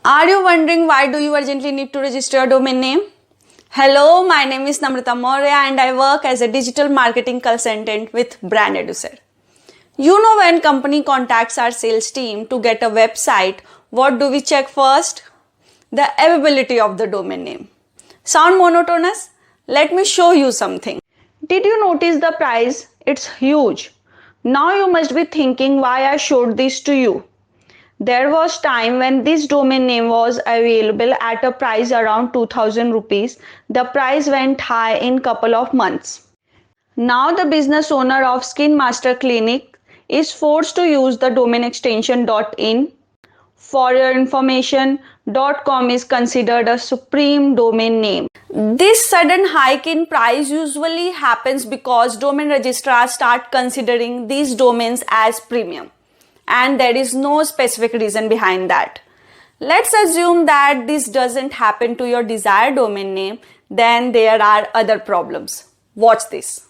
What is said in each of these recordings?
Are you wondering why do you urgently need to register your domain name? Hello, my name is Namrata Maurya and I work as a digital marketing consultant with Brand Educer. You know, when company contacts our sales team to get a website, what do we check first? The availability of the domain name. Sound monotonous? Let me show you something. Did you notice the price? It's huge. Now you must be thinking why I showed this to you. There was time when this domain name was available at a price around 2000 rupees. The price went high in couple of months. Now the business owner of Skin Master Clinic is forced to use the domain extension .in. For your information, .com is considered a supreme domain name. This sudden hike in price usually happens because domain registrars start considering these domains as premium. And there is no specific reason behind that. Let's assume that this doesn't happen to your desired domain name, then there are other problems. Watch this.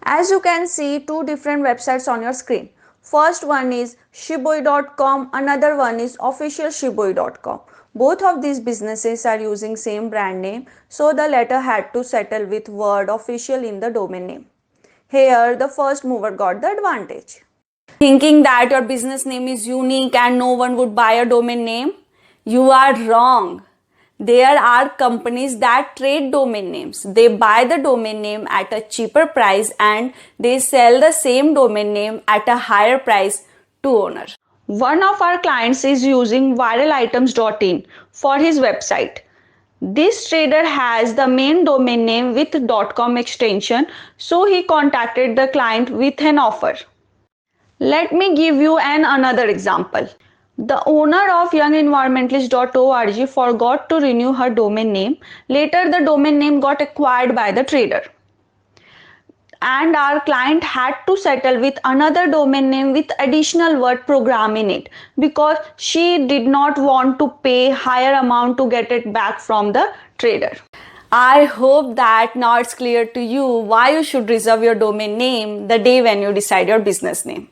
As you can see, two different websites on your screen. First one is shibui.com, another one is officialshibui.com. Both of these businesses are using same brand name, so the latter had to settle with word official in the domain name. Here, the first mover got the advantage. Thinking that your business name is unique and no one would buy a domain name? You are wrong. There are companies that trade domain names. They buy the domain name at a cheaper price and they sell the same domain name at a higher price to owner. One of our clients is using viralitems.in for his website. This trader has the main domain name with .com extension, so he contacted the client with an offer. Let me give you another example. The owner of youngenvironmentalist.org forgot to renew her domain name. Later, the domain name got acquired by the trader. And our client had to settle with another domain name with additional word program in it because she did not want to pay higher amount to get it back from the trader. I hope that now it's clear to you why you should reserve your domain name the day when you decide your business name.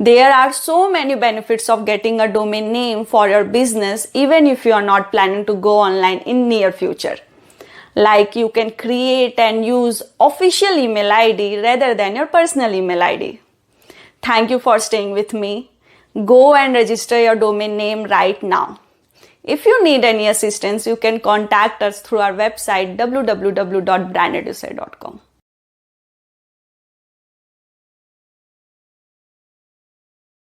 There are so many benefits of getting a domain name for your business even if you are not planning to go online in near future. Like you can create and use official email ID rather than your personal email ID. Thank you for staying with me. Go and register your domain name right now. If you need any assistance, you can contact us through our website www.brandeducer.com.